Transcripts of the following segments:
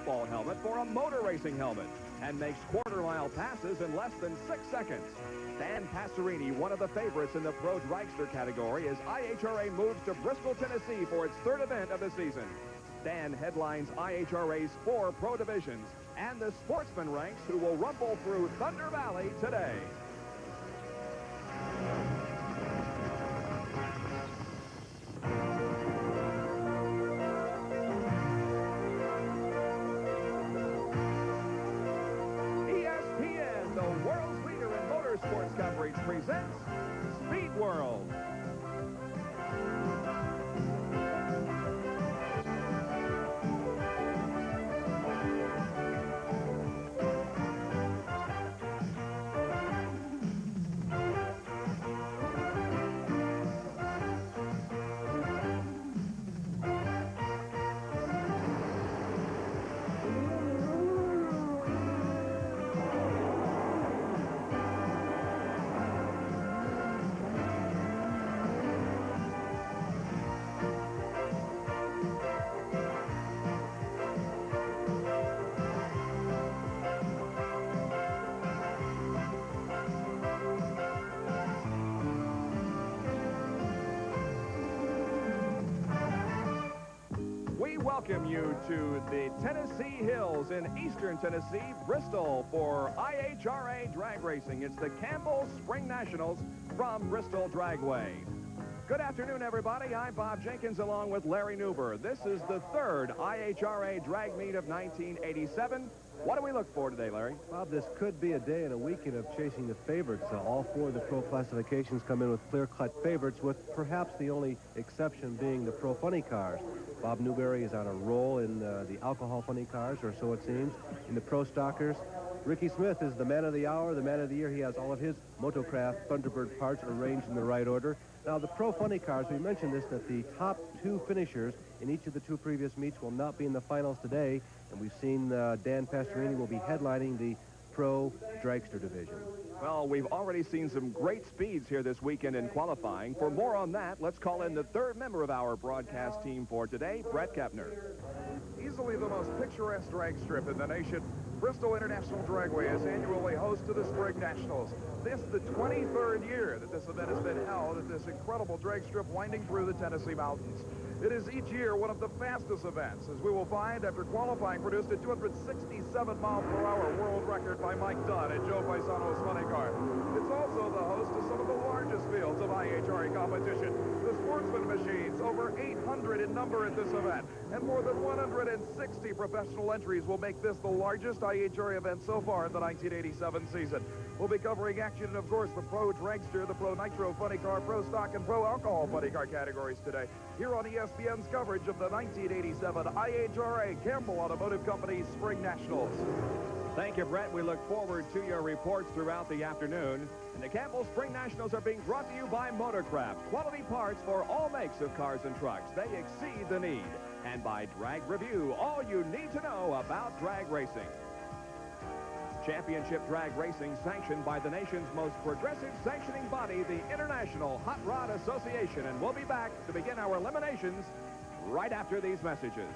football helmet for a motor racing helmet and makes quarter-mile passes in less than 6 seconds. Dan Passerini, one of the favorites in the Pro Dragster category, as IHRA moves to Bristol, Tennessee for its third event of the season. Dan headlines IHRA's 4 pro divisions and the Sportsman ranks, who will rumble through Thunder Valley today. ESPN, the world's leader in motorsports coverage, presents Speed World. Welcome you to the Tennessee Hills in eastern Tennessee, Bristol, for IHRA Drag Racing. It's the Campbell Spring Nationals from Bristol Dragway. Good afternoon, everybody. I'm Bob Jenkins along with Larry Newber. This is the third IHRA Drag Meet of 1987. What do we look for today, Larry? Bob, this could be a day and a weekend of chasing the favorites. All 4 of the pro classifications come in with clear-cut favorites, with perhaps the only exception being the pro funny cars. Bob Newberry is on a roll in the alcohol funny cars, or so it seems. In the pro stockers, Ricky Smith is the man of the hour, the man of the year. He has all of his Motocraft Thunderbird parts arranged in the right order. Now, the pro funny cars, we mentioned this, that the top 2 finishers in each of the 2 previous meets will not be in the finals today. And we've seen Dan Passerini will be headlining the pro dragster division. Well, we've already seen some great speeds here this weekend in qualifying. For more on that, let's call in the third member of our broadcast team for today, Brett Kepner. Easily the most picturesque drag strip in the nation, Bristol International Dragway is annually host to the Spring Nationals. This is the 23rd year that this event has been held at this incredible drag strip winding through the Tennessee mountains. It is each year one of the fastest events, as we will find after qualifying produced a 267-mile-per-hour world record by Mike Dunn and Joe Pisano's Funny Car. It's also the host of some of the largest fields of IHRA competition. The Sportsman machines, over 800 in number at this event, and more than 160 professional entries will make this the largest IHRA event so far in the 1987 season. We'll be covering action in, of course, the Pro Dragster, the Pro Nitro Funny Car, Pro Stock, and Pro Alcohol Funny Car categories today, here on ESPN's coverage of the 1987 IHRA Campbell Automotive Company Spring Nationals. Thank you, Brett. We look forward to your reports throughout the afternoon. And the Campbell Spring Nationals are being brought to you by Motorcraft. Quality parts for all makes of cars and trucks. They exceed the need. And by Drag Review, all you need to know about drag racing. Championship drag racing sanctioned by the nation's most progressive sanctioning body, the International Hot Rod Association. And we'll be back to begin our eliminations right after these messages.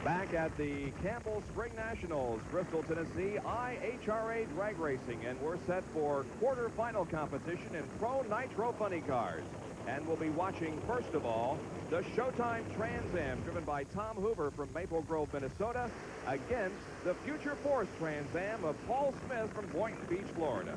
Back at the Campbell Spring Nationals, Bristol, Tennessee, IHRA Drag Racing, and we're set for quarterfinal competition in Pro Nitro Funny Cars. And we'll be watching, first of all, the Showtime Trans Am, driven by Tom Hoover from Maple Grove, Minnesota, against the Future Force Trans Am of Paul Smith from Boynton Beach, Florida.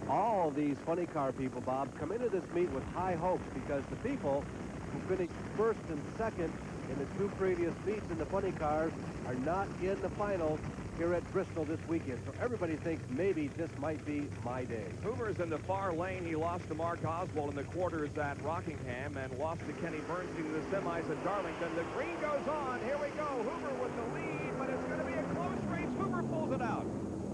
All these funny car people, Bob, come into this meet with high hopes, because the people who finished first and second in the 2 previous meets in the funny cars are not in the finals here at Bristol this weekend. So everybody thinks maybe this might be my day. Hoover's in the far lane. He lost to Mark Oswald in the quarters at Rockingham and lost to Kenny Bernstein in the semis at Darlington. The green goes on. Here we go. Hoover with the lead, but it's going to be a close race. Hoover pulls it out.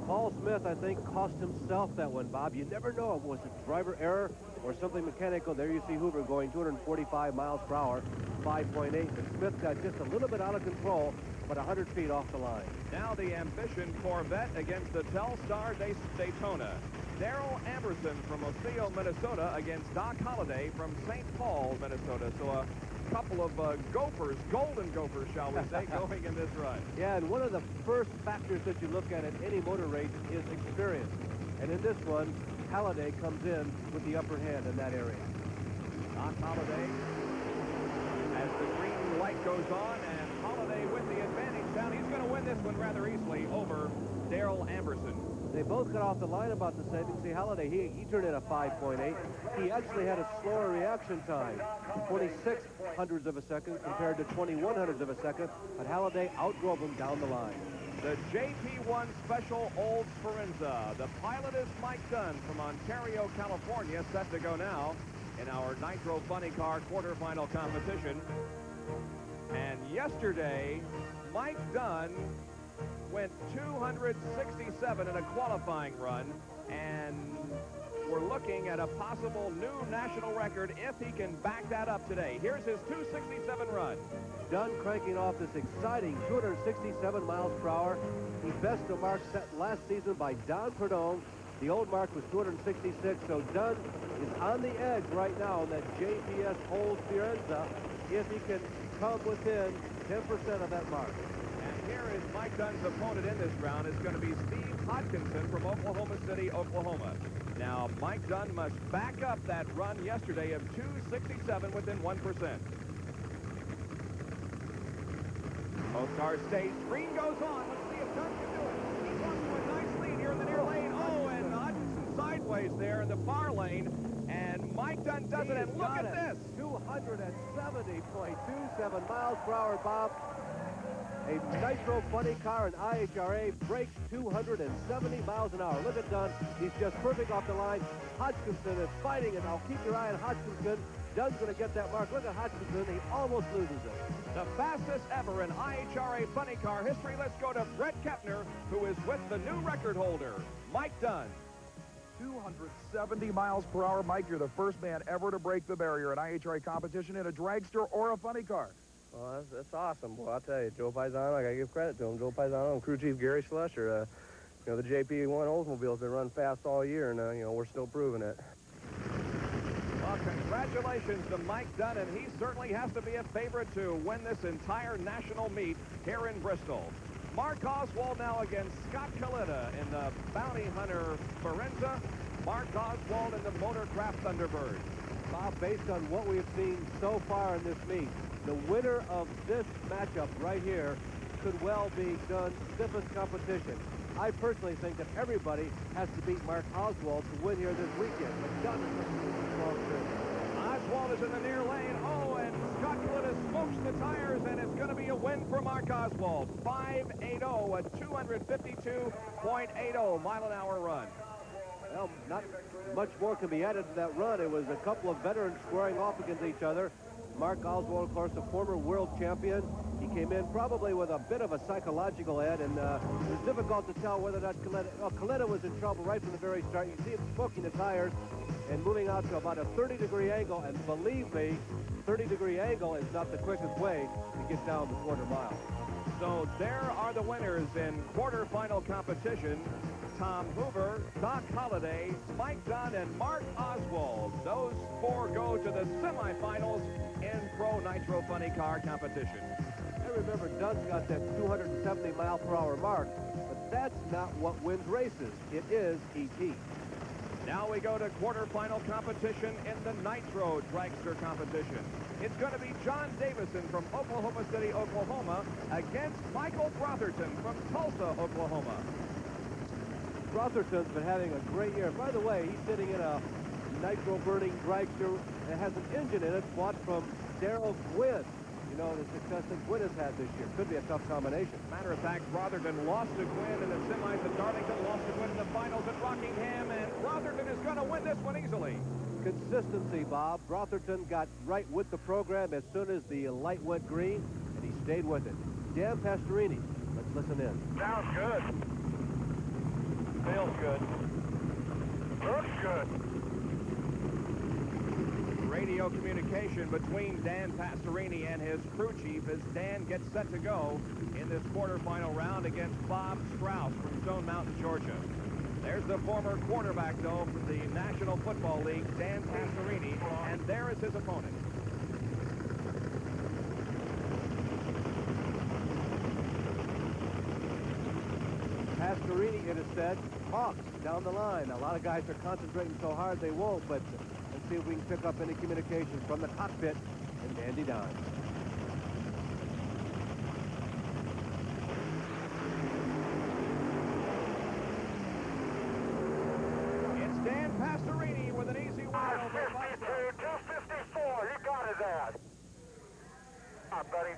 Paul Smith, I think, cost himself that one, Bob. You never know. Was it driver error or something mechanical? There you see Hoover going 245 miles per hour, 5.8. But Smith got just a little bit out of control. but 100 feet off the line. Now the Ambition Corvette against the Telstar Daytona. Daryl Amberson from Osceola, Minnesota against Doc Holliday from St. Paul, Minnesota. So a couple of gophers, golden gophers, shall we say, going in this run. Yeah, and one of the first factors that you look at any motor race is experience. And in this one, Holliday comes in with the upper hand in that area. Doc Holliday, as the green light goes on, and Holliday with the advantage down. He's going to win this one rather easily over Daryl Amberson. They both got off the line about the same. You can see Holliday, he turned in a 5.8. He actually had a slower reaction time, 26 hundredths of a second compared to 21 hundredths of a second, but Holliday outdrove him down the line. The JP1 Special Olds Forenza. The pilot is Mike Dunn from Ontario, California, set to go now in our Nitro Funny Car quarterfinal competition. And yesterday, Mike Dunn went 267 in a qualifying run, and we're looking at a possible new national record if he can back that up today. Here's his 267 run. Dunn cranking off this exciting 267 miles per hour. He bested the mark set last season by Don Perdone. The old mark was 266, so Dunn is on the edge right now in that JPS Olds Forenza if he can come within 10% of that mark. Here is Mike Dunn's opponent in this round. Is going to be Steve Hodkinson from Oklahoma City, Oklahoma. Now, Mike Dunn must back up that run yesterday of 267 within 1%. Both cars stay. Green goes on. Let's see if Dunn can do it. He's off to a nice lead here in the near lane. Oh, and Hodkinson sideways there in the far lane. And Mike Dunn does it, and look at this. 270.27 miles per hour, Bob. A Nitro Funny Car and IHRA breaks 270 miles an hour. Look at Dunn. He's just perfect off the line. Hodgkinson is fighting it. Now keep your eye on Hodgkinson. Dunn's going to get that mark. Look at Hodgkinson. He almost loses it. The fastest ever in IHRA Funny Car history. Let's go to Brett Kepner, who is with the new record holder, Mike Dunn. 270 miles per hour. Mike, you're the first man ever to break the barrier in IHRA competition in a dragster or a funny car. Well, that's awesome. Well, I'll tell you, Joe Pisano, I got to give credit to him. Joe Pisano and crew chief Gary Schlusser. You know, the JP1 Oldsmobile's been run fast all year, and, you know, we're still proving it. Well, congratulations to Mike Dunn, and he certainly has to be a favorite to win this entire national meet here in Bristol. Mark Oswald now against Scott Kalita in the Bounty Hunter Forenza. Mark Oswald in the Motorcraft Thunderbird. Bob, based on what we've seen so far in this meet, the winner of this matchup right here could well be Dunn's stiffest competition. I personally think that everybody has to beat Mark Oswald to win here this weekend, but Dunn is looking really strong too. Oswald is in the near lane. Oh, and Scott Kalita smokes the tires, and it's going to be a win for Mark Oswald. 5.80, a 252.80 mile-an-hour run. Well, not much more can be added to that run. It was a couple of veterans squaring off against each other. Mark Oswald, of course, a former world champion. He came in probably with a bit of a psychological edge, and it was difficult to tell whether or not Kalita was in trouble right from the very start. You see him smoking the tires and moving out to about a 30-degree angle, and believe me, 30-degree angle is not the quickest way to get down the quarter mile. So there are the winners in quarterfinal competition. Tom Hoover, Doc Holliday, Mike Dunn, and Mark Oswald. Those four go to the semifinals in Pro Nitro Funny Car competition. I remember Dunn's got that 270 mile per hour mark, but that's not what wins races. It is ET. Now we go to quarterfinal competition in the Nitro Dragster competition. It's going to be John Davison from Oklahoma City, Oklahoma, against Michael Brotherton from Tulsa, Oklahoma. Brotherton's been having a great year. By the way, he's sitting in a nitro-burning dragster that has an engine in it bought from Darrell Gwynn. You know, the success that Gwynn has had this year. Could be a tough combination. Matter of fact, Brotherton lost to Gwynn in the semis at Darlington, lost to Gwynn in the finals at Rockingham, and Brotherton is going to win this one easily. Consistency, Bob. Brotherton got right with the program as soon as the light went green, and he stayed with it. Dan Pastorini, let's listen in. Sounds good. Feels good. Looks good. radio communication between Dan Pastorini and his crew chief as Dan gets set to go in this quarterfinal round against Bob Strauss from Stone Mountain, Georgia. There's the former quarterback, though, for the National Football League, Dan Pastorini, and there is his opponent. Pastorini, it is said, talks down the line. A lot of guys are concentrating so hard they won't, but let's see if we can pick up any communications from the cockpit and Dandy Don. It's Dan Pastorini with an easy win over 254, you got his ass. Come on, buddy.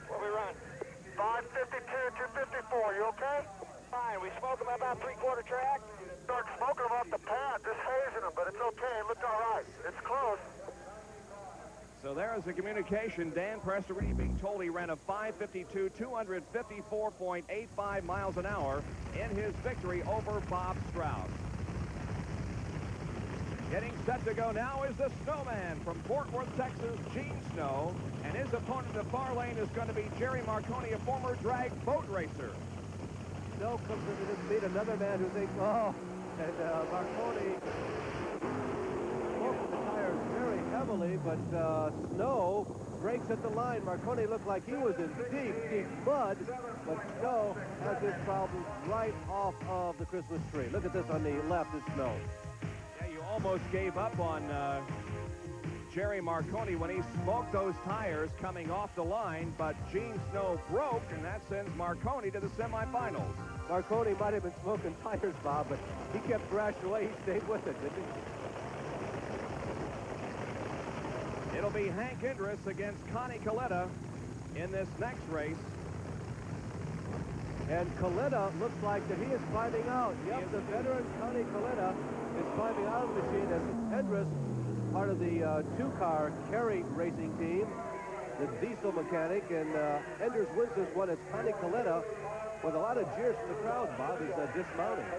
What we run? 552, 254, you okay? Fine, we smoke them about three-quarter track. Start smoking them off the pad, just hazing them, but it's okay, it looked all right. It's close. So there is a communication. Dan Pastorini being told he ran a 5:52, 254.85 miles an hour in his victory over Bob Strauss. Getting set to go now is the Snowman from Fort Worth, Texas, Gene Snow, and his opponent in the far lane is going to be Jerry Marconi, a former drag boat racer. Snow comes into this meet, another man who thinks, oh, and Marconi smoked the tires very heavily, but Snow breaks at the line. Marconi looked like he was in deep, deep mud, but Snow has his problems right off of the Christmas tree. Look at this on the left is Snow. Yeah, you almost gave up on Jerry Marconi when he smoked those tires coming off the line, but Gene Snow broke, and that sends Marconi to the semifinals. Marconi might have been smoking tires, Bob, but he kept thrashing away. He stayed with it, didn't he? It'll be Hank Indris against Connie Coletta in this next race. And Coletta looks like that he is climbing out. Yep, the veteran Connie Coletta is climbing out of the machine as Indris, part of the two-car Kerry racing team, the diesel mechanic, and Enders wins this one. It's Connie Coletta with a lot of jeers from the crowd. Bob is dismounting.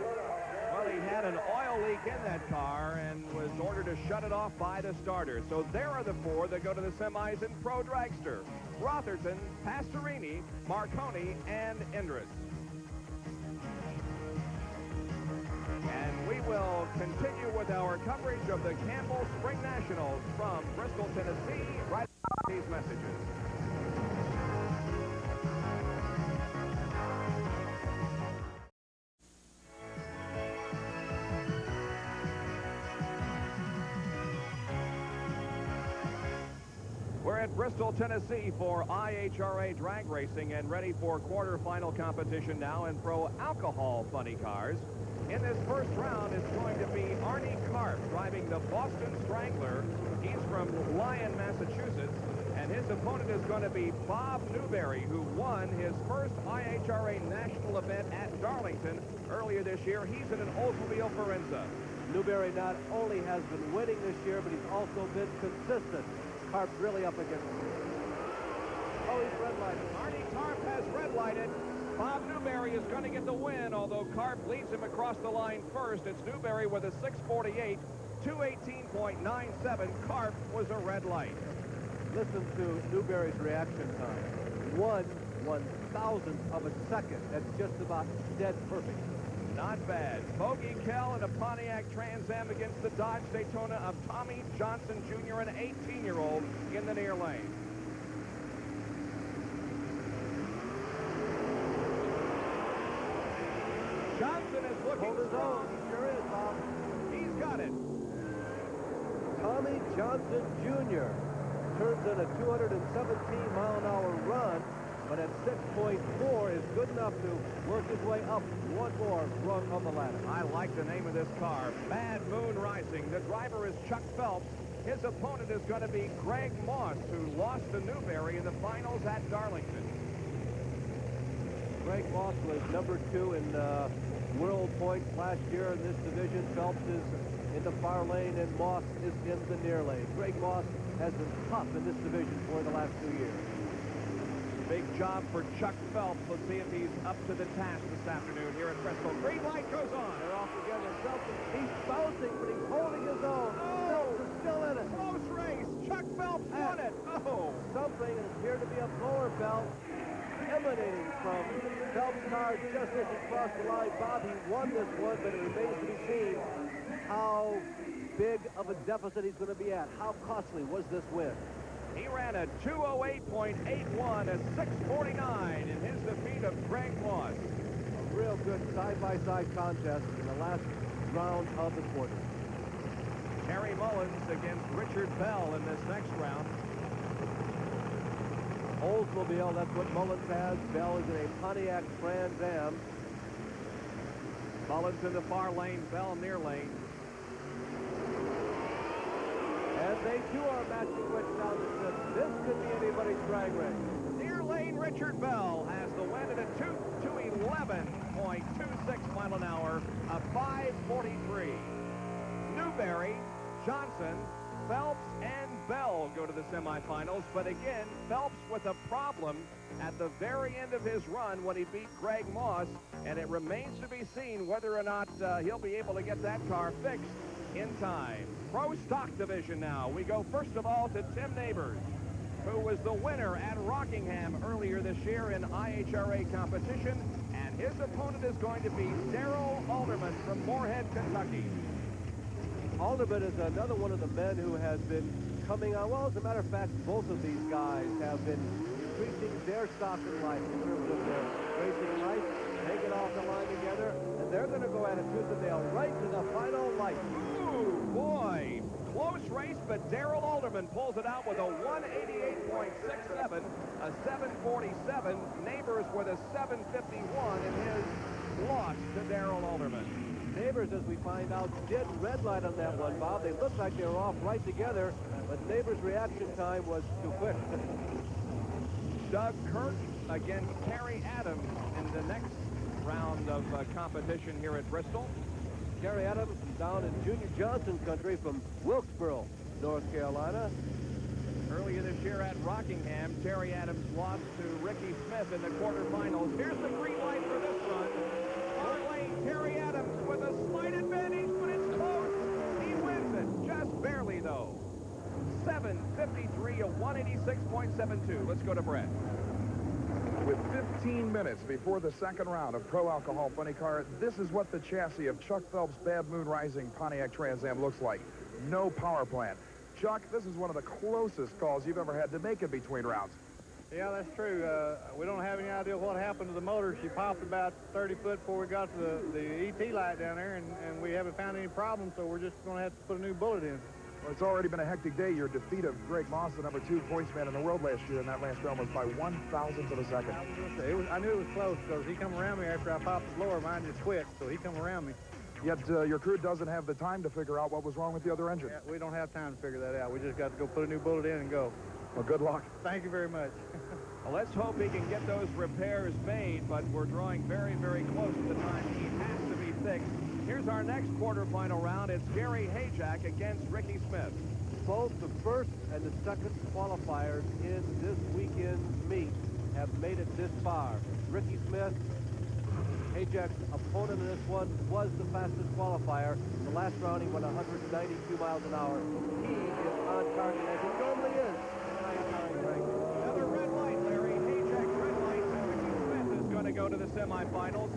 Well, he had an oil leak in that car and was ordered to shut it off by the starter. So there are the four that go to the semis in Pro Dragster: Rotherton, Pastorini, Marconi, and Indris. And we will continue with our coverage of the Campbell Spring Nationals from Bristol, Tennessee, right after these messages. We're at Bristol, Tennessee for IHRA drag racing and ready for quarterfinal competition now in Pro Alcohol Funny Cars. In this first round, it's going to be Arnie Karp driving the Boston Strangler. He's from Lyon, Massachusetts, and his opponent is going to be Bob Newberry, who won his first IHRA national event at Darlington earlier this year. He's in an Oldsmobile Forenza. Newberry not only has been winning this year, but he's also been consistent. Karp's really up against him. Oh, he's red-lighted. Arnie Karp has red-lighted. Bob Newberry is going to get the win, although Karp leads him across the line first. It's Newberry with a 6:48, 2:18.97. Karp was a red light. Listen to Newberry's reaction time. 1/1000th of a second. That's just about dead perfect. Not bad. Bogey Kell in a Pontiac Trans Am against the Dodge Daytona of Tommy Johnson Jr., an 18-year-old in the near lane. Johnson is looking Hold his own. He sure is, Bob. He's got it. Tommy Johnson Jr. turns in a 217-mile-an-hour run, but at 6.4 is good enough to work his way up one more rung on the ladder. I like the name of this car, Bad Moon Rising. The driver is Chuck Phelps. His opponent is going to be Greg Moss, who lost to Newberry in the finals at Darlington. Greg Moss was number 2 in world points last year in this division. Phelps is in the far lane, and Moss is in the near lane. Greg Moss has been tough in this division for the last 2 years. Big job for Chuck Phelps. Let's see if he's up to the task this afternoon here at Bristol. Green light goes on. They're off together. Phelps, he's bouncing, but he's holding his own. Phelps is still in it. Close race. Chuck Phelps won it. Oh. Something that appeared to be a blower belt emanating from Phelps' car just as he crossed the line. Bob, he won this one, but it remains to be seen how big of a deficit he's going to be at. How costly was this win? He ran a 2:08.81, a 6:49 in his defeat of Greg Moss. A real good side-by-side contest in the last round of the quarter. Terry Mullins against Richard Bell in this next round. Oldsmobile, that's what Mullins has. Bell is in a Pontiac Trans Am. Mullins in the far lane, Bell near lane. And they too are matching wits down the strip. This could be anybody's drag race. Near lane, Richard Bell has the win at a 2:11.26 mile an hour, a 5:43. Newberry, Johnson, Phelps, and Bell go to the semifinals, but again, Phelps with a problem at the very end of his run when he beat Greg Moss, and it remains to be seen whether or not he'll be able to get that car fixed in time. Pro Stock Division now. We go first of all to Tim Neighbors, who was the winner at Rockingham earlier this year in IHRA competition, and his opponent is going to be Darrell Alderman from Moorhead, Kentucky. Alderman is another one of the men who has been coming on. Well, as a matter of fact, both of these guys have been increasing their stock in life in terms of their racing life. They get off the line together, and they're going to go at it tooth and nail right to the final light. Ooh, boy. Close race, but Darrell Alderman pulls it out with a 188.67, a 747. Neighbors with a 751 in his loss to Darrell Alderman. Neighbors, as we find out, did red light on that one, Bob. They looked like they were off right together, but Neighbors' reaction time was too quick. Doug Kirk against Terry Adams in the next round of competition here at Bristol. Terry Adams down in Junior Johnson country from Wilkesboro, North Carolina. Earlier this year at Rockingham, Terry Adams lost to Ricky Smith in the quarterfinals. Here's the green light for this run. Far lane, Terry Adams with a slight advantage, but it's close. He wins it, just barely though. 7:53, a 186.72. Let's go to Brett. With 15 minutes before the second round of Pro Alcohol Funny Car, this is what the chassis of Chuck Phelps' Bad Moon Rising Pontiac Trans Am looks like. No power plant. Chuck, this is one of the closest calls you've ever had to make it between rounds. Yeah, that's true. We don't have any idea what happened to the motor. She popped about 30 foot before we got to the ET light down there, and we haven't found any problems, so we're just going to have to put a new bullet in. Well, it's already been a hectic day. Your defeat of Greg Moss, the #2 pointsman in the world last year in that last round, was by 1/1000th of a second. I knew it was close because he come around me after I popped the blower. Mine just quit, so he come around me. Yet your crew doesn't have the time to figure out what was wrong with the other engine. Yeah, we don't have time to figure that out. We just got to go put a new bullet in and go. Well, good luck. Thank you very much. Well, let's hope he can get those repairs made, but we're drawing very, very close to the time he has to be fixed. Here's our next quarterfinal round. It's Gary Hayjack against Ricky Smith. Both the first and the second qualifiers in this weekend's meet have made it this far. Ricky Smith, Hayjack's opponent in this one, was the fastest qualifier. The last round he went 192 miles an hour. He is on target as he normally is. Another red light, Larry. Hayjack's red light, and Ricky Smith is going to go to the semifinals.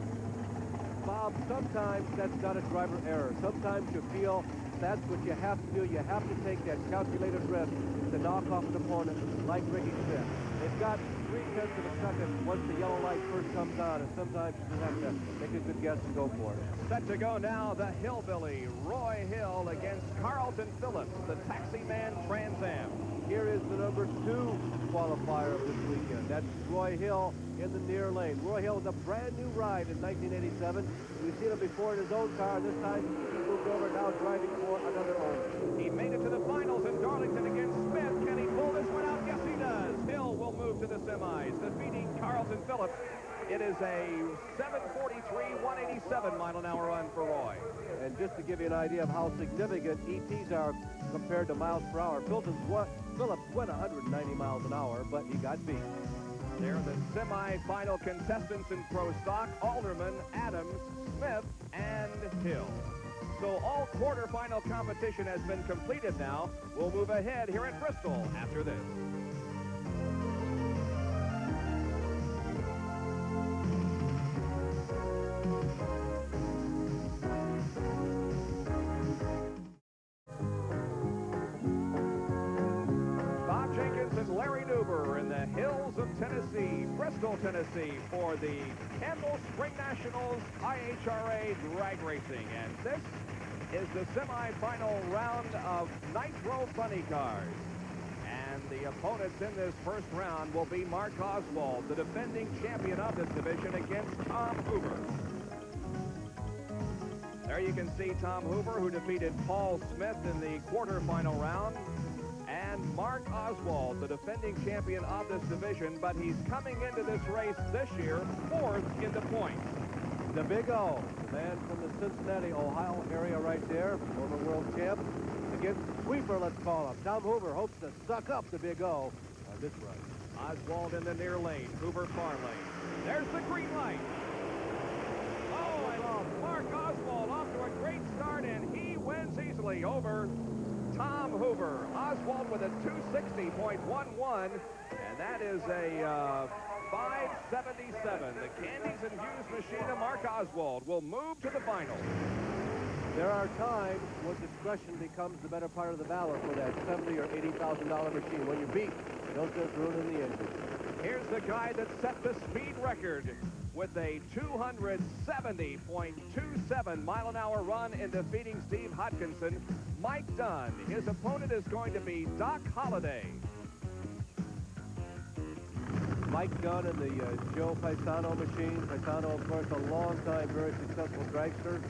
Bob, sometimes that's not a driver error. Sometimes you feel that's what you have to do. You have to take that calculated risk to knock off an opponent like Ricky Smith. They've got 0.3 of a second once the yellow light first comes on, and sometimes you just have to make a good guess and go for it. Set to go now, the Hillbilly, Roy Hill against Carlton Phillips, the Taxi Man Trans Am. Here is the #2 qualifier of this weekend. That's Roy Hill in the near lane. Roy Hill with a brand new ride in 1987. We've seen him before in his own car. This time he moved over, now driving for another owner. He made it to the finals in Darlington against Smith. Can he pull this one out? Yes, he does. Hill will move to the semis, defeating Carlton Phillips. It is a 7:43, 187 mile an hour run for Roy. And just to give you an idea of how significant ETs are compared to miles per hour, Phillips went 190 miles an hour, but he got beat. They're the semi-final contestants in Pro Stock: Alderman, Adams, Smith, and Hill. So all quarterfinal competition has been completed now. We'll move ahead here at Bristol after this. In the hills of Tennessee, Bristol, Tennessee, for the Campbell Spring Nationals IHRA drag racing. And this is the semifinal round of Nitro Funny Cars. And the opponents in this first round will be Mark Oswald, the defending champion of this division, against Tom Hoover. There you can see Tom Hoover, who defeated Paul Smith in the quarterfinal round. And Mark Oswald, the defending champion of this division, but he's coming into this race this year fourth in the points. The Big O, the man from the Cincinnati, Ohio area right there, former world champ, against sweeper, let's call him. Tom Hoover hopes to suck up the Big O on this run. Oswald in the near lane, Hoover far lane. There's the green light. Oh, and Mark Oswald off to a great start, and he wins easily over Tom Hoover. Oswald with a 260.11, and that is a 577. The Candies and Hughes machine of Mark Oswald will move to the final. There are times when discretion becomes the better part of the valor for that $70,000 or $80,000 machine. When you beat, don't just ruin the engine. Here's the guy that set the speed record with a 270.27 mile-an-hour run in defeating Steve Hodkinson, Mike Dunn. His opponent is going to be Doc Holliday. Mike Dunn in the Joe Pisano machine. Pisano, of course, a long-time, very successful dragster,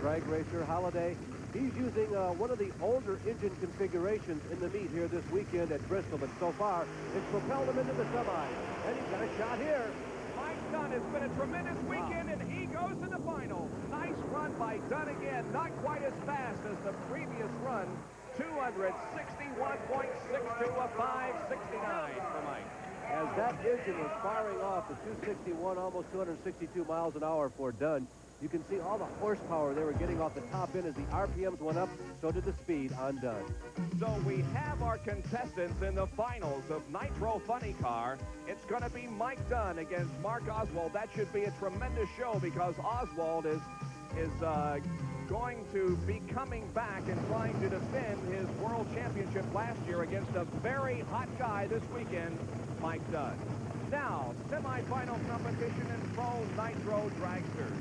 drag racer. Holliday, he's using one of the older engine configurations in the meet here this weekend at Bristol, but so far, it's propelled him into the semis. And he's got a shot here. Mike Dunn, has been a tremendous weekend, and he goes to the final. Nice run by Dunn again. Not quite as fast as the previous run. 261.62, a 569 for Mike. As that engine was firing off at 261, almost 262 miles an hour for Dunn, you can see all the horsepower they were getting off the top end as the RPMs went up, so did the speed on Dunn. So we have our contestants in the finals of Nitro Funny Car. It's going to be Mike Dunn against Mark Oswald. That should be a tremendous show because Oswald is going to be coming back and trying to defend his world championship last year against a very hot guy this weekend, Mike Dunn. Now, semifinal competition in Pro Nitro Dragster.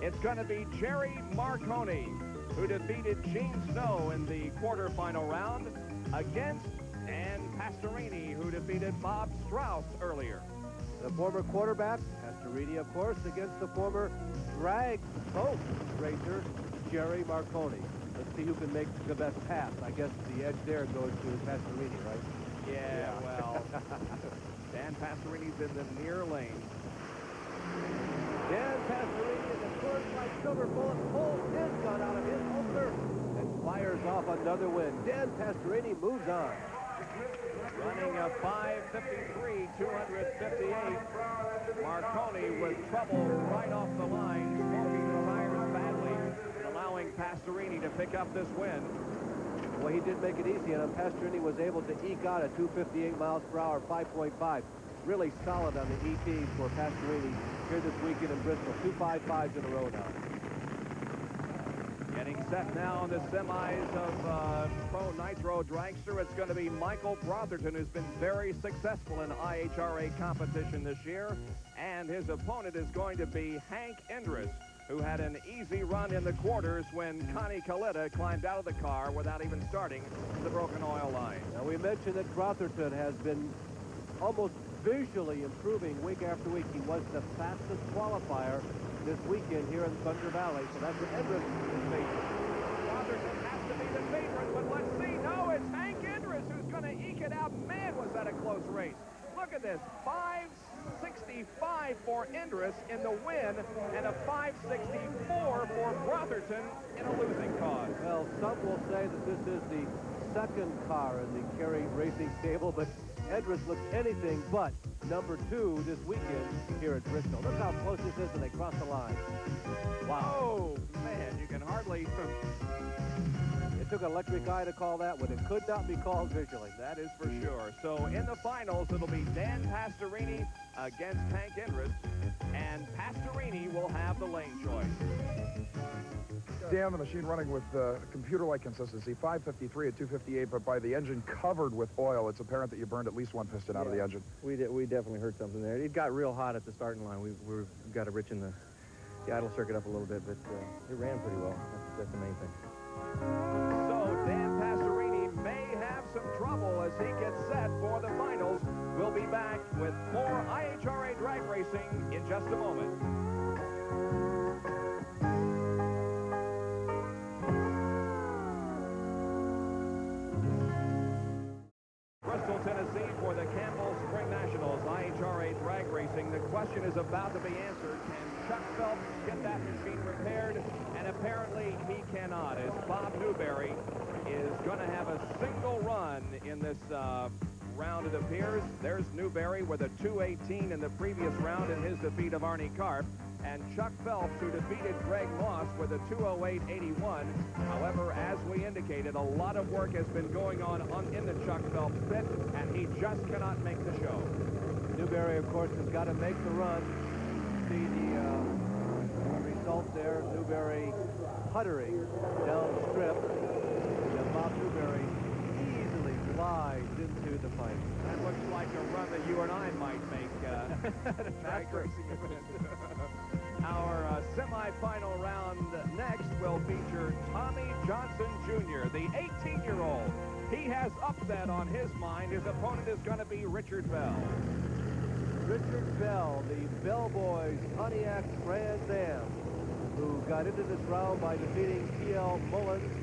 It's going to be Jerry Marconi, who defeated Gene Snow in the quarterfinal round, against Ann Pastorini, who defeated Bob Strauss earlier. The former quarterback, Pastorini, of course, against the former drag boat racer, Jerry Marconi. Let's see who can make the best pass. I guess the edge there goes to Pastorini, right? Yeah. Well, Dan Pastorini's in the near lane. Dan Pastorini, and of course, like Silver Bullet, pulls his gun out of his holster and fires off another win. Dan Pastorini moves on. Running a 5:53, 258. Marconi with trouble right off the line, smoking the tires badly, and allowing Pastorini to pick up this win. Well, he did make it easy, and Pastorini was able to eke out a 258 miles per hour, 5.5. Really solid on the ETs for Pastorini here this weekend in Bristol. 2.55s in a row now. Getting set now in the semis of Pro Nitro Dragster. It's going to be Michael Brotherton, who's been very successful in IHRA competition this year. And his opponent is going to be Hank Indris, who had an easy run in the quarters when Connie Coletta climbed out of the car without even starting the broken oil line. Now, we mentioned that Brotherton has been almost visually improving week after week. He was the fastest qualifier this weekend here in Thunder Valley, so that's what Indris is facing. Brotherton has to be the favorite, but let's see. No, it's Hank Indris who's going to eke it out. Man, was that a close race. Look at this, 5:65 for Indris in the win and a 5:64 for Brotherton in a losing cause. Well, some will say that this is the second car in the Kerry Racing stable, but Indris looks anything but number 2 this weekend here at Bristol. Look how close this is when they cross the line. Wow. Oh, man, you can hardly... It took an electric eye to call that one. It could not be called visually. That is for sure. So in the finals, it'll be Dan Pastorini against Hank Inrist, and Pastorini will have the lane choice. Dan, the machine running with computer-like consistency, 553 at 258, but by the engine covered with oil, it's apparent that you burned at least one piston out of the engine. We definitely heard something there. It got real hot at the starting line. We've got to richen the idle circuit up a little bit, but it ran pretty well. That's the main thing. So Dan Pastorini may have some trouble as he gets set for the finals. We'll be back with more IHRA drag racing in just a moment. Bristol, Tennessee for the Campbell Spring Nationals, IHRA drag racing. The question is about to be answered. Can Chuck Phelps get that machine repaired? And apparently he cannot, as Bob Newberry is going to have a single run in this round, it appears. There's Newberry with a 2:18 in the previous round in his defeat of Arnie Karp. And Chuck Phelps, who defeated Greg Moss with a 2:08.81. However, as we indicated, a lot of work has been going on in the Chuck Phelps pit, and he just cannot make the show. Newberry, of course, has got to make the run. See the result there. Newberry puttering down the strip. And Bob Newberry easily glides into the fight. That looks like a run that you and I might make at a drag racing event. Our semifinal round next will feature Tommy Johnson Jr., the 18-year-old. He has upset on his mind. His opponent is going to be Richard Bell. Richard Bell, the Bell Boys Pontiac Trans Am, who got into this round by defeating T.L. Mullins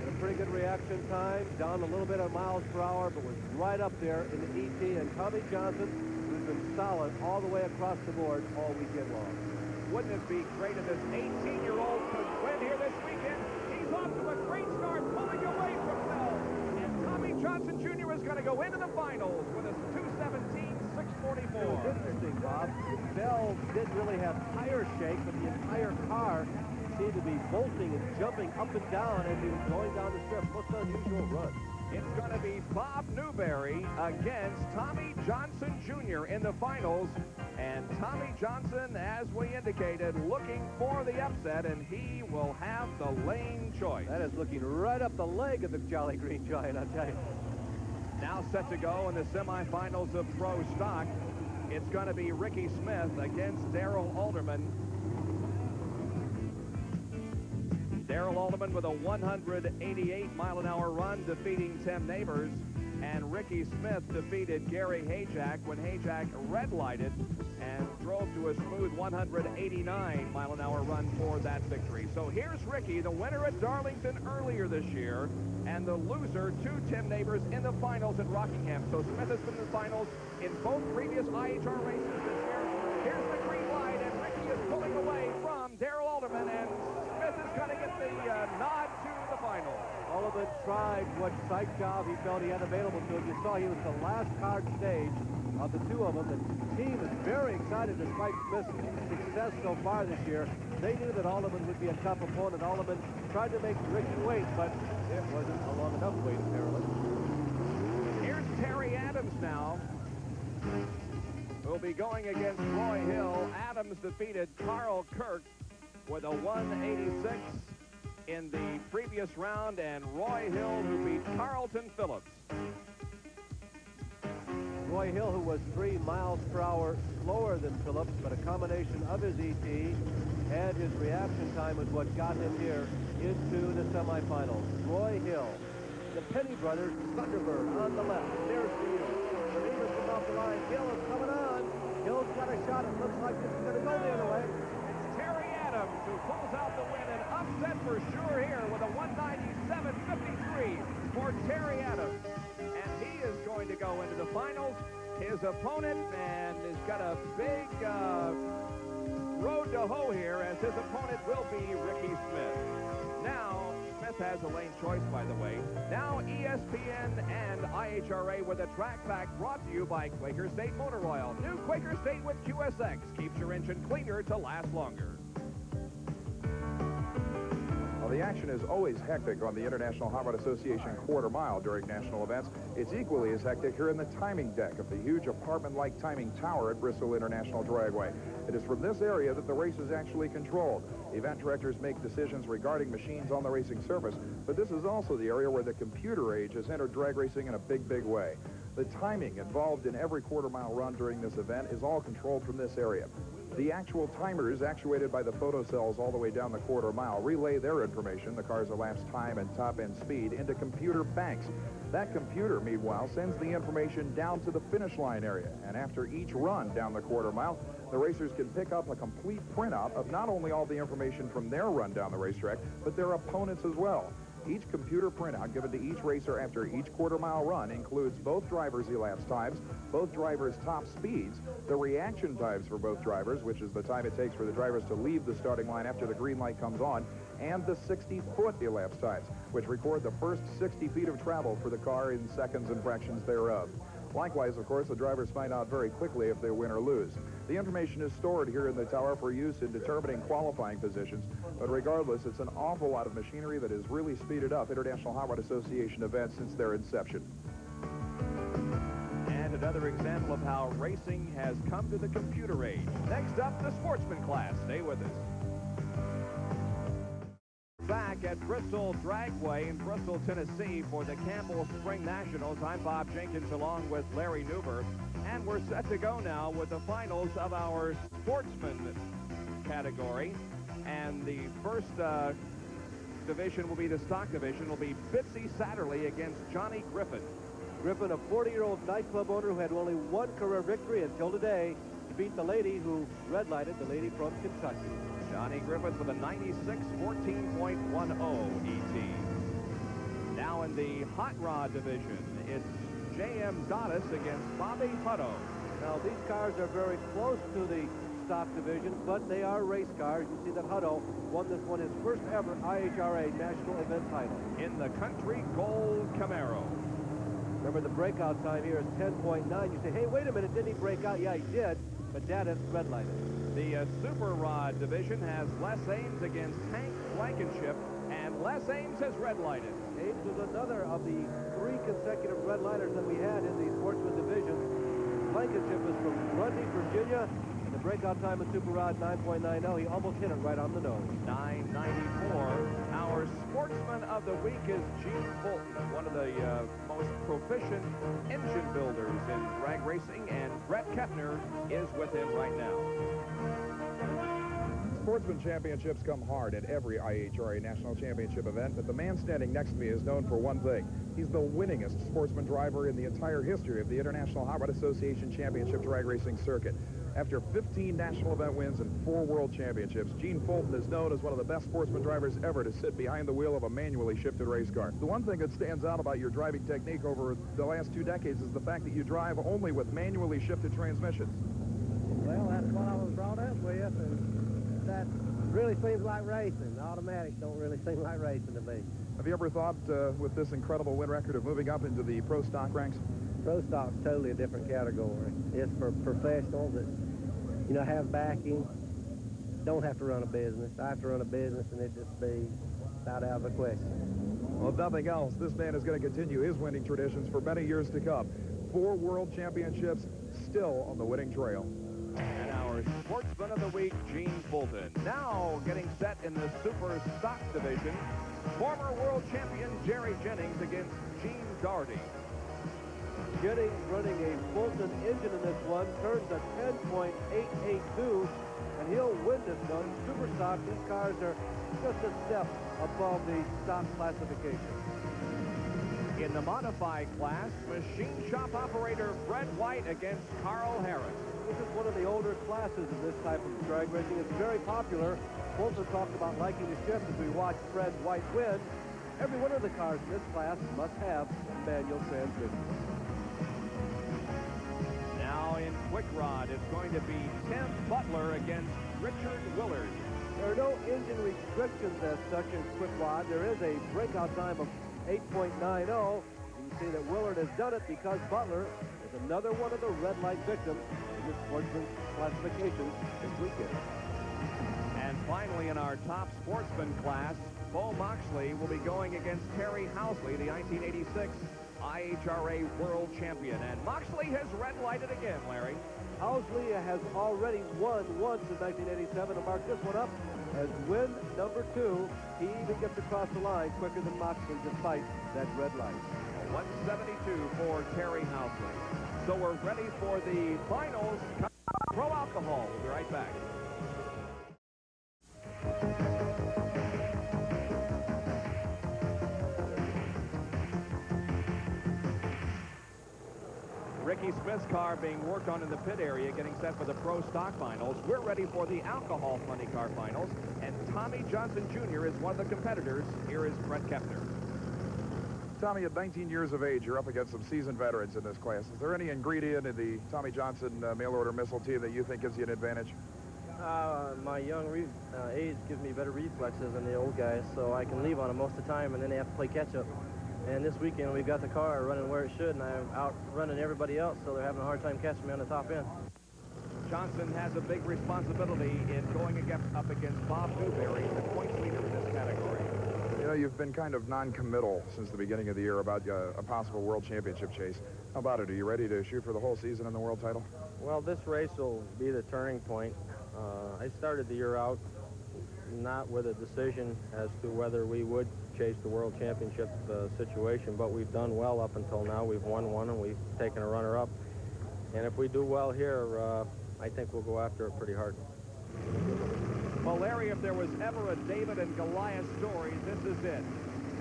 in a pretty good reaction time, down a little bit of miles per hour, but was right up there in the ET. And Tommy Johnson, who's been solid all the way across the board all weekend long. Wouldn't it be great if this 18-year-old could win here this weekend? He's off to a great start, pulling away from Bell. And Tommy Johnson Jr. is going to go into the finals with a 2:17.644. It was interesting, Bob. Bell didn't really have tire shake, but the entire car seemed to be bolting and jumping up and down as he was going down the strip. Most unusual run. It's going to be Bob Newberry against Tommy Johnson Jr. in the finals. And Tommy Johnson, as we indicated, looking for the upset, and he will have the lane choice. That is looking right up the leg of the Jolly Green Giant, I'll tell you. Now set to go in the semifinals of Pro Stock. It's going to be Ricky Smith against Darrell Alderman. Darrell Alderman with a 188-mile-an-hour run, defeating Tim Neighbors. And Ricky Smith defeated Gary Hayjack when Hayjack red-lighted and drove to a smooth 189-mile-an-hour run for that victory. So here's Ricky, the winner at Darlington earlier this year, and the loser to Tim Neighbors in the finals at Rockingham. So Smith has been in the finals in both previous IHR races this year. Here's the green light, and Ricky is pulling away from Darrell Alderman, and Smith is going to get the nod to the final. Alderman tried what psych job he felt he had available to him. You saw he was the last card stage of the two of them. The team is very excited despite Smith's success so far this year. They knew that Alderman would be a tough opponent. Alderman tried to make Ricky wait, but it wasn't a long enough wait, apparently. Here's Terry Adams now, who'll be going against Roy Hill. Adams defeated Carl Kirk with a 186 in the previous round, and Roy Hill, who beat Carlton Phillips. Roy Hill, who was 3 miles per hour slower than Phillips, but a combination of his ET and his reaction time is what got him here into the semifinals. Roy Hill, the Penny brothers, Thunderbird on the left. There's the you. The leaders come off the line. Hill is coming on. Hill's got a shot. It looks like this is going to go the other way. It's Terry Adams who pulls out the win, and upset for sure here with a 197.53 for Terry Adams. And he is going to go into the finals. His opponent, and has got a big road to hoe here, as his opponent will be Ricky Smith. Now, Smith Smith has a lane choice, by the way. Now ESPN and IHRA with a track fact brought to you by Quaker State Motor Oil. New Quaker State with QSX keeps your engine cleaner to last longer. Well, the action is always hectic on the International Hot Rod Association quarter mile during national events. It's equally as hectic here in the timing deck of the huge apartment-like timing tower at Bristol International Dragway. It is from this area that the race is actually controlled. Event directors make decisions regarding machines on the racing surface, but this is also the area where the computer age has entered drag racing in a big, big way. The timing involved in every quarter-mile run during this event is all controlled from this area. The actual timers, actuated by the photocells all the way down the quarter mile, relay their information, the car's elapsed time and top-end speed, into computer banks. That computer, meanwhile, sends the information down to the finish line area. And after each run down the quarter mile, the racers can pick up a complete printout of not only all the information from their run down the racetrack, but their opponents as well. Each computer printout given to each racer after each quarter-mile run includes both drivers' elapsed times, both drivers' top speeds, the reaction times for both drivers, which is the time it takes for the drivers to leave the starting line after the green light comes on, and the 60-foot elapsed times, which record the first 60 feet of travel for the car in seconds and fractions thereof. Likewise, of course, the drivers find out very quickly if they win or lose. The information is stored here in the tower for use in determining qualifying positions, but regardless, it's an awful lot of machinery that has really speeded up International Hot Rod Association events since their inception. And another example of how racing has come to the computer age. Next up, the Sportsman class. Stay with us. Back at Bristol Dragway in Bristol, Tennessee for the Campbell Spring Nationals. I'm Bob Jenkins along with Larry Newber. And we're set to go now with the finals of our Sportsman category. And the first division will be the stock division. It'll be Bitsy Satterley against Johnny Griffin. Griffin, a 40-year-old nightclub owner who had only one career victory until today, to beat the lady who red-lighted, the lady from Kentucky. Johnny Griffith with a 96 14.10 ET. Now in the hot rod division, it's J.M. Dottis against Bobby Hutto. Now these cars are very close to the stock division, but they are race cars. You see that Hutto won this one, his first ever IHRA national event title. In the country gold Camaro. Remember, the breakout time here is 10.9. You say, hey, wait a minute, didn't he break out? Yeah, he did, but Dottis red-lighted. The Super Rod division has Les Ames against Hank Blankenship, and Les Ames has red-lighted. Ames was another of the 3 consecutive red-lighters that we had in the Sportsman division. Blankenship is from Grundy, Virginia, and the breakout time of Super Rod 9.90. He almost hit it right on the nose. 994. Our Sportsman of the Week is Gene Fulton, one of the most proficient engine builders in drag racing, and Brett Kepner is with him right now. Sportsman championships come hard at every IHRA National Championship event, but the man standing next to me is known for one thing. He's the winningest sportsman driver in the entire history of the International Hot Rod Association Championship drag racing circuit. After 15 national event wins and 4 world championships, Gene Fulton is known as one of the best sportsman drivers ever to sit behind the wheel of a manually shifted race car. The one thing that stands out about your driving technique over the last 2 decades is the fact that you drive only with manually shifted transmissions. Well, that's what I was brought up with, and that really seems like racing. The automatics don't really seem like racing to me. Have you ever thought, with this incredible win record, of moving up into the pro stock ranks? Pro stock's totally a different category. It's for professionals that, you know, have backing, don't have to run a business. I have to run a business, and it'd just be about out of the question. Well, if nothing else, this man is going to continue his winning traditions for many years to come. 4 world championships, still on the winning trail. And our Sportsman of the Week, Gene Fulton. Now getting set in the Super Stock division, former world champion Jerry Jennings against Gene Daugherty. Jennings running a Fulton engine in this one, turns a 10.882, and he'll win this one. Super stock, these cars are just a step above the stock classification. In the modified class, machine shop operator Fred White against Carl Harris. This is one of the older classes in this type of drag racing. It's very popular. Fulton talked about liking the shift as we watch Fred White win. Every one of the cars in this class must have manual transmission. Now in quick rod, it's going to be Tim Butler against Richard Willard. There are no engine restrictions as such in quick rod. There is a breakout time of 8.90. You can see that Willard has done it because Butler is another one of the red light victims in the Sportsman classification this weekend. And finally, in our top sportsman class, Bo Moxley will be going against Terry Housley, the 1986 IHRA World Champion. And Moxley has red-lighted again, Larry. Housley has already won once in 1987 to mark this one up as win number 2. He even gets across the line quicker than Moxley despite that red light. 172 for Terry Housley. So we're ready for the finals. Pro alcohol. We'll be right back. Ricky Smith's car being worked on in the pit area, getting set for the Pro Stock Finals. We're ready for the Alcohol Funny Car Finals, and Tommy Johnson Jr. is one of the competitors. Here is Brett Kepner. Tommy, at 19 years of age, you're up against some seasoned veterans in this class. Is there any ingredient in the Tommy Johnson mail-order missile team that you think gives you an advantage? My young age gives me better reflexes than the old guys, so I can leave on them most of the time, and then they have to play catch-up. And this weekend, we've got the car running where it should, and I'm out running everybody else, so they're having a hard time catching me on the top end. Johnson has a big responsibility in going up against Bob Newberry, the points leader in this category. You know, you've been kind of non-committal since the beginning of the year about a possible world championship chase. How about it? Are you ready to shoot for the whole season in the world title? Well, this race will be the turning point. I started the year out not with a decision as to whether we would chase the world championship situation, but we've done well up until now. We've won one, and we've taken a runner-up. And if we do well here, I think we'll go after it pretty hard. Well, Larry, if there was ever a David and Goliath story, this is it.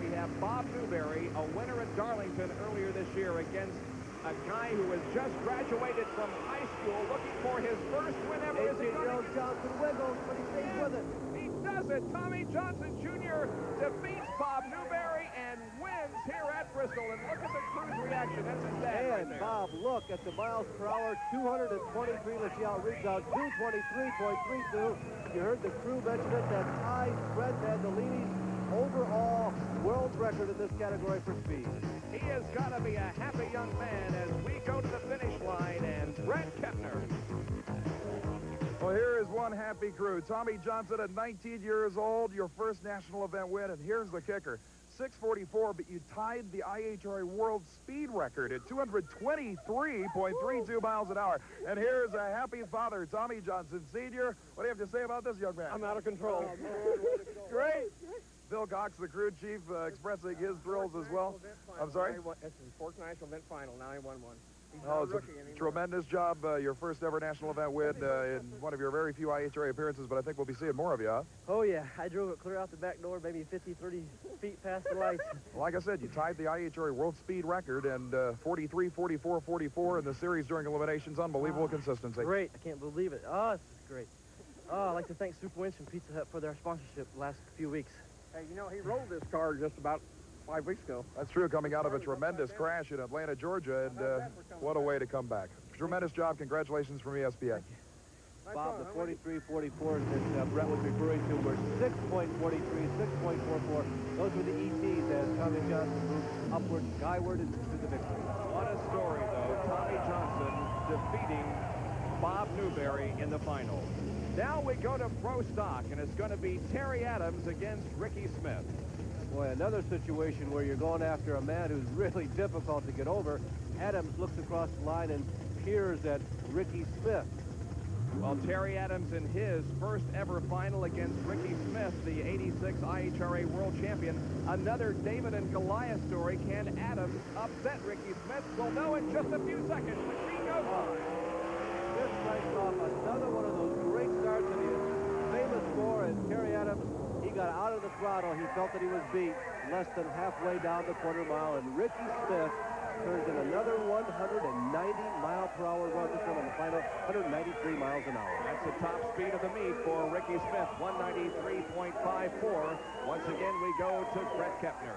We have Bob Newberry, a winner at Darlington earlier this year, against a guy who has just graduated from high school looking for his first win ever. 18-year-old Johnson wiggles, but he stays with it. He does it. Tommy Johnson Jr. defeats Bob Newberry and wins here at Bristol. And look at the crew's reaction. That's his dad right And there. Bob, look at the miles per hour, 223. Let's see how it reads out, 223.32. You heard the crew mention it. That's tied Fred Mandolini's overall world record in this category for speed. He has got to be a happy young man as we go to the finish line. And Brett Kepner. Well, here is one happy crew. Tommy Johnson at 19 years old, your first national event win, and here's the kicker. 6:44, but you tied the IHRA World Speed Record at 223.32 miles an hour. And here's a happy father, Tommy Johnson Sr. What do you have to say about this young man? I'm out of control. Great. Bill Cox, the crew chief, expressing his thrills as well. I'm sorry? It's his fourth national event final. Now he won one. Oh, it's a tremendous job. Your first ever national event win in one of your very few IHRA appearances, but I think we'll be seeing more of you, huh? Oh, yeah. I drove it clear out the back door, maybe 50, 30 feet past the lights. Like I said, you tied the IHRA World Speed Record, and 43, 44, 44 in the series during eliminations. Unbelievable consistency. Great. I can't believe it. Oh, this is great. Oh, I'd like to thank Super Winch and Pizza Hut for their sponsorship the last few weeks. Hey, you know, he rolled this car just about 5 weeks ago. That's true, coming out of a tremendous crash in Atlanta, Georgia, and what a way to come back. Tremendous job. Congratulations from ESPN. Bob, the 43.44 that Brett was referring to were 6.43, 6.44. Those were the ETs as Tommy Johnson moved upward, skyward, and to the victory. What a story, though. Tommy Johnson defeating Bob Newberry in the final. Now we go to Pro Stock, and it's going to be Terry Adams against Ricky Smith. Boy, another situation where you're going after a man who's really difficult to get over. Adams looks across the line and peers at Ricky Smith. Well, Terry Adams in his first ever final against Ricky Smith, the 86 IHRA World Champion. Another David and Goliath story. Can Adams upset Ricky Smith? We'll know in just a few seconds. Machine goes by. This strikes off another one of those great starts that he is famous for, and Terry Adams, he got out of the throttle. He felt that he was beat less than halfway down the quarter mile, and Ricky Smith turns in another 190-mile-per-hour run this one on the final 193 miles an hour. That's the top speed of the meet for Ricky Smith, 193.54. Once again, we go to Brett Kepner.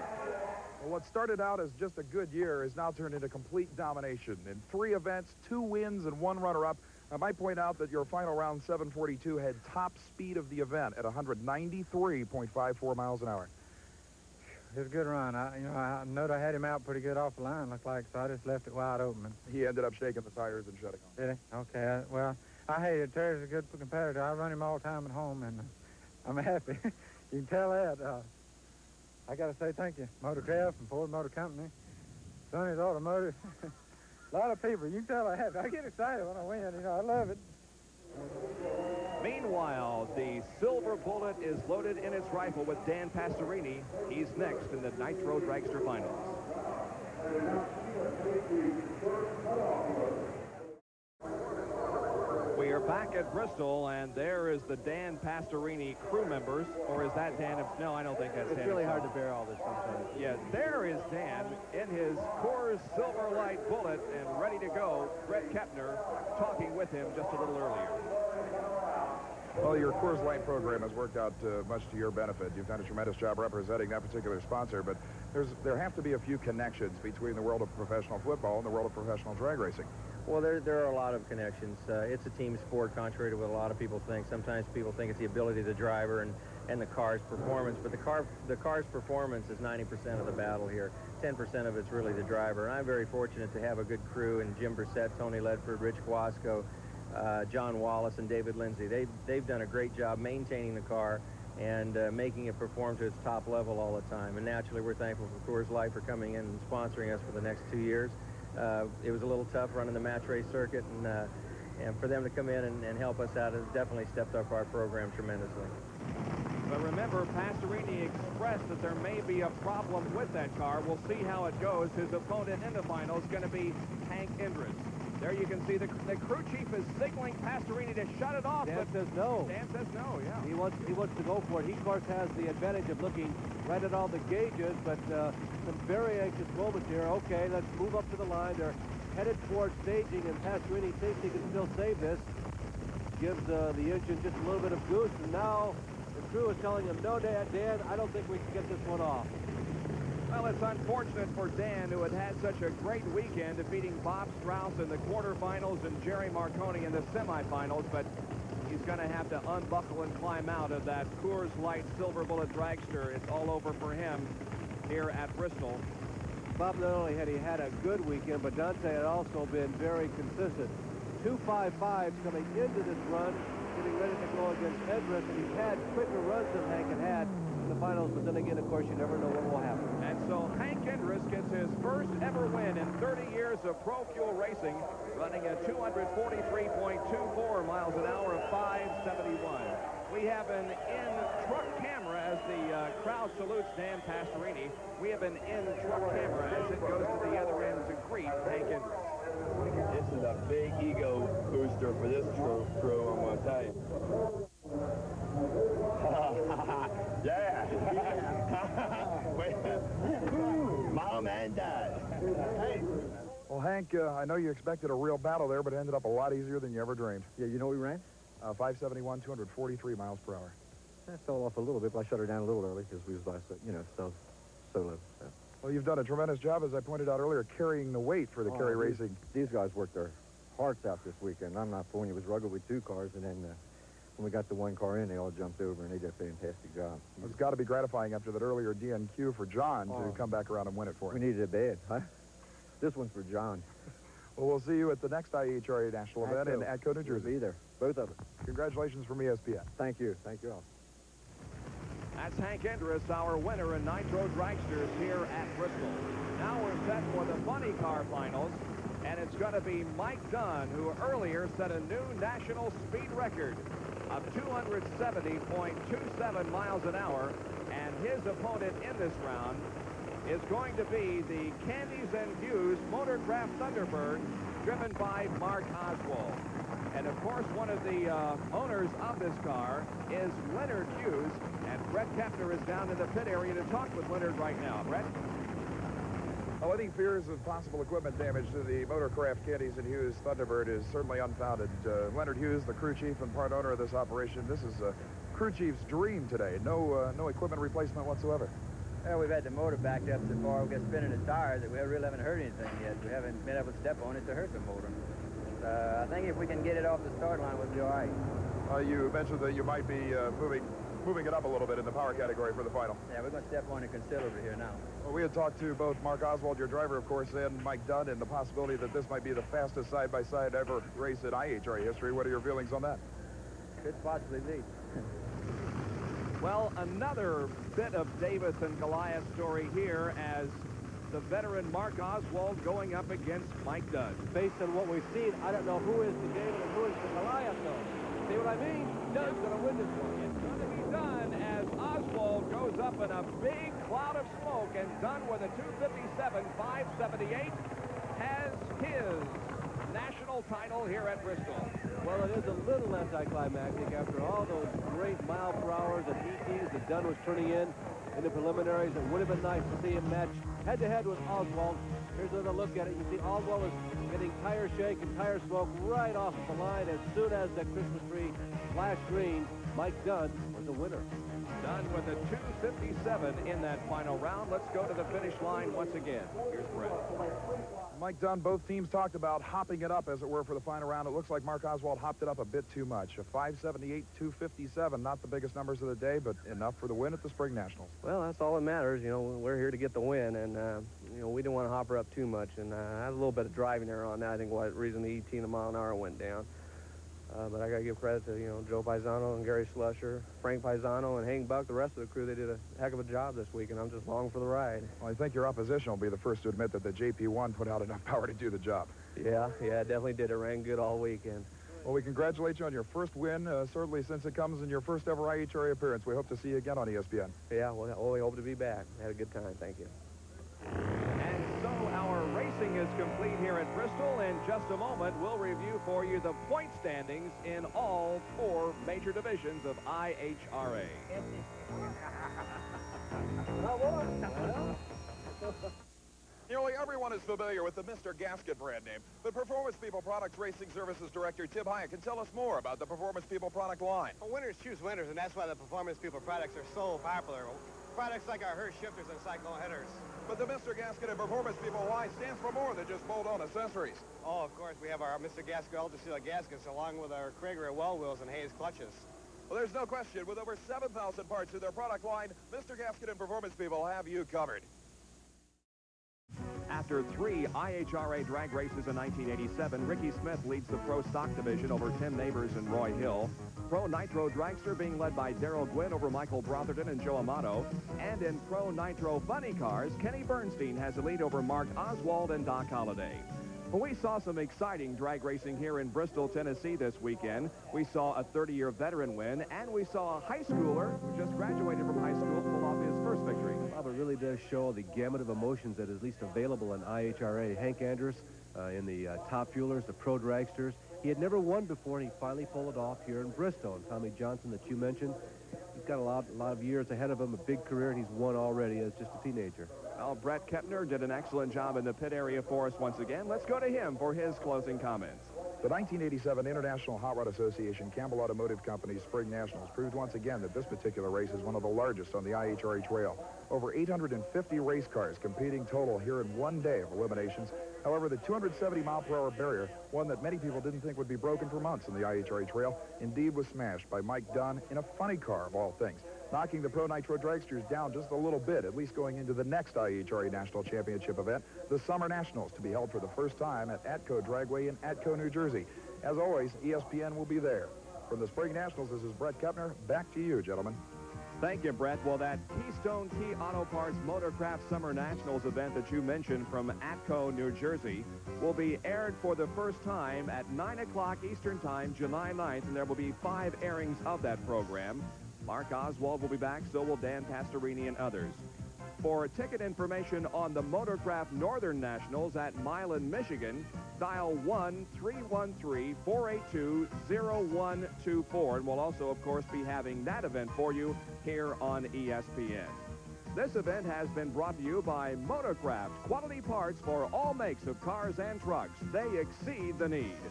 Well, what started out as just a good year has now turned into complete domination. In 3 events, 2 wins and 1 runner-up. I might point out that your final round 742 had top speed of the event at 193.54 miles an hour. It was a good run. I know I had him out pretty good off the line, looked like, so I just left it wide open. He ended up shaking the tires and shutting off. Did he? Okay. Well, I hate it. Terry's a good competitor. I run him all the time at home, and I'm happy. You can tell that. I got to say thank you, Motorcraft and Ford Motor Company, Sonny's Automotive. A lot of people. You can tell I'm happy. I get excited when I win. You know, I love it. Meanwhile, the Silver Bullet is loaded in its rifle with Dan Pastorini. He's next in the Nitro Dragster Finals. We are back at Bristol, and there is the Dan Pastorini crew members. Or is that Dan? No, I don't think that's Dan. It's really hard to bear all this sometimes. Yeah, there is Dan in his Coors Silverlight Bullet and ready to go. Brett Kepner talking with him just a little earlier. Well, your Coors Light program has worked out much to your benefit. You've done a tremendous job representing that particular sponsor, but there have to be a few connections between the world of professional football and the world of professional drag racing. Well, there are a lot of connections. It's a team sport, contrary to what a lot of people think. Sometimes people think it's the ability of the driver and the car's performance, but the car's performance is 90% of the battle here. 10% of it's really the driver. And I'm very fortunate to have a good crew in Jim Brissett, Tony Ledford, Rich Guasco, John Wallace, and David Lindsay. They've done a great job maintaining the car and making it perform to its top level all the time. And naturally, we're thankful for Coors Light for coming in and sponsoring us for the next 2 years. It was a little tough running the match race circuit, and for them to come in and help us out has definitely stepped up our program tremendously. But remember, Pastorini expressed that there may be a problem with that car. We'll see how it goes. His opponent in the final is going to be Hank Indris. There you can see the crew chief is signaling Pastorini to shut it off. Dan says no. Dan says no, yeah. He wants to go for it. He, of course, has the advantage of looking right at all the gauges, but some very anxious moments here. Okay, let's move up to the line. They're headed towards staging, and Pastorini thinks he can still save this. Gives the engine just a little bit of goose, and now the crew is telling him, no, Dan, I don't think we can get this one off. Well, it's unfortunate for Dan, who had had such a great weekend, defeating Bob Strauss in the quarterfinals and Jerry Marconi in the semifinals, but he's going to have to unbuckle and climb out of that Coors Light Silver Bullet Dragster. It's all over for him here at Bristol. Bob, not only had he had a good weekend, but Dante had also been very consistent. 2.55s coming into this run, getting ready to go against Edris, and he's had quicker runs than Hank had in the finals, but then again, of course, you never know what will happen. And so Hank Indris gets his first ever win in 30 years of Pro Fuel racing, running at 243.24 miles an hour of 571. We have an in-truck camera as the crowd salutes Dan Pastorini. We have an in-truck camera as it goes to the other end to greet Hank Indris. This is a big ego booster for this crew, I'm going to tell you. Yeah. Mom and Dad. Hey. Well, Hank, I know you expected a real battle there, but it ended up a lot easier than you ever dreamed. Yeah, you know we ran? 571, 243 miles per hour. I fell off a little bit, but I shut her down a little early because we was by, so low. So. Well, you've done a tremendous job, as I pointed out earlier, carrying the weight for the carry racing. These guys worked their hearts out this weekend. I'm not fooling you. It was rugged with 2 cars, and then when we got the 1 car in, they all jumped over, and they did a fantastic job. It's got to be gratifying after that earlier DNQ for John to come back around and win it for him. We needed it bad, huh? This one's for John. Well, we'll see you at the next IHRA National event in Atco, New Jersey. We'll be there, both of us. Congratulations from ESPN. Thank you. Thank you all. That's Hank Indris, our winner in Nitro Dragsters here at Bristol. Now we're set for the Funny Car Finals, and it's going to be Mike Dunn, who earlier set a new national speed record of 270.27 miles an hour, and his opponent in this round is going to be the Candies and Hughes Motorcraft Thunderbird, driven by Mark Oswald. And of course, one of the owners of this car is Leonard Hughes, and Brett Kepner is down in the pit area to talk with Leonard right now. Brett? Well, any fears of possible equipment damage to the Motorcraft Candies and Hughes Thunderbird is certainly unfounded. Leonard Hughes, the crew chief and part owner of this operation, this is a crew chief's dream today. No equipment replacement whatsoever. Well, we've had the motor backed up so far, we've got spinning the tires that we really haven't heard anything yet. We haven't been able to step on it to hurt the motor. I think if we can get it off the start line, we'll be all right. You mentioned that you might be moving it up a little bit in the power category for the final. Yeah, we're going to step on it considerably here now. Well, we had talked to both Mark Oswald, your driver, of course, and Mike Dunn, and the possibility that this might be the fastest side-by-side ever race in IHRA history. What are your feelings on that? Could possibly be. Well, another bit of Davis and Goliath story here as the veteran Mark Oswald going up against Mike Dunn. Based on what we've seen, I don't know who is the David and who is the Goliath, though. See what I mean? Dunn's going to win this one. It's going to be Dunn as Oswald goes up in a big cloud of smoke, and Dunn with a 2:57.578 has his national title here at Bristol. Well, it is a little anticlimactic after all those great mile per hours and ETs that Dunn was turning in the preliminaries. It would have been nice to see him match head-to-head with Oswald. Here's another look at it. You see Oswald is getting tire shake and tire smoke right off of the line. As soon as the Christmas tree flashed green, Mike Dunn was the winner. Dunn with a 2:57 in that final round. Let's go to the finish line once again. Here's Brett. Mike Dunn, both teams talked about hopping it up, as it were, for the final round. It looks like Mark Oswald hopped it up a bit too much. A 5:78, 2:57, not the biggest numbers of the day, but enough for the win at the Spring Nationals. Well, that's all that matters. You know, we're here to get the win, and, you know, we didn't want to hop her up too much, and I had a little bit of driving error on that. I think was the reason the 18 mile an hour went down. But I got to give credit to, you know, Joe Pisano and Gary Slusher, Frank Pisano, and Hank Buck, the rest of the crew. They did a heck of a job this week, and I'm just long for the ride. Well, I think your opposition will be the first to admit that the JP1 put out enough power to do the job. Yeah, it definitely did. It ran good all weekend. Well, we congratulate you on your first win, certainly since it comes in your first ever IHRA appearance. We hope to see you again on ESPN. Yeah, well, we hope to be back. Had a good time. Thank you. And so our racing is complete here at Bristol. In just a moment, we'll review for you the point standings in all 4 major divisions of IHRA. Nearly everyone is familiar with the Mr. Gasket brand name, but Performance People Products Racing Services Director Tim Hyatt can tell us more about the Performance People product line. Well, winners choose winners, and that's why the Performance People products are so popular. Products like our Hearst shifters and cyclone headers. But the Mr. Gasket and Performance People line stands for more than just bolt-on accessories. Oh, of course, we have our Mr. Gasket Ultra Seal gaskets along with our Krieger well wheels and Hayes clutches. Well, there's no question, with over 7,000 parts in their product line, Mr. Gasket and Performance People have you covered. After 3 IHRA drag races in 1987, Ricky Smith leads the Pro Stock Division over Tim Neighbors and Roy Hill. Pro Nitro Dragster being led by Darrell Gwynn over Michael Brotherton and Joe Amato. And in Pro Nitro Funny Cars, Kenny Bernstein has the lead over Mark Oswald and Doc Holliday. Well, we saw some exciting drag racing here in Bristol, Tennessee this weekend. We saw a 30-year veteran win, and we saw a high schooler who just graduated from high school pull off his first victory. Bob, it really does show the gamut of emotions that is at least available in IHRA. Hank Andrus in the Top Fuelers, the Pro Dragsters. He had never won before, and he finally pulled it off here in Bristol. And Tommy Johnson, that you mentioned, he's got a lot of years ahead of him, a big career, and he's won already as just a teenager. Well, Brett Kepner did an excellent job in the pit area for us once again. Let's go to him for his closing comments. The 1987 International Hot Rod Association Campbell Automotive Company's Spring Nationals proved once again that this particular race is one of the largest on the IHRA trail. Over 850 race cars competing total here in one day of eliminations. However, the 270-mile-per-hour barrier, one that many people didn't think would be broken for months in the IHRA trail, indeed was smashed by Mike Dunn in a funny car, of all things, knocking the Pro Nitro Dragsters down just a little bit, at least going into the next IHRA National Championship event, the Summer Nationals, to be held for the first time at Atco Dragway in Atco, New Jersey. As always, ESPN will be there. From the Spring Nationals, this is Brett Kepner. Back to you, gentlemen. Thank you, Brett. Well, that Keystone Key Auto Parts Motorcraft Summer Nationals event that you mentioned from Atco, New Jersey, will be aired for the first time at 9 o'clock Eastern Time, July 9th, and there will be 5 airings of that program. Mark Oswald will be back, so will Dan Pastorini and others. For ticket information on the Motorcraft Northern Nationals at Milan, Michigan, dial 1-313-482-0124, and we'll also, of course, be having that event for you here on ESPN. This event has been brought to you by Motorcraft, quality parts for all makes of cars and trucks. They exceed the need.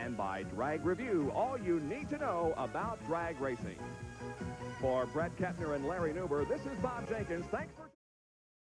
And by Drag Review, all you need to know about drag racing. For Brett Kepner and Larry Newber, this is Bob Jenkins. Thanks for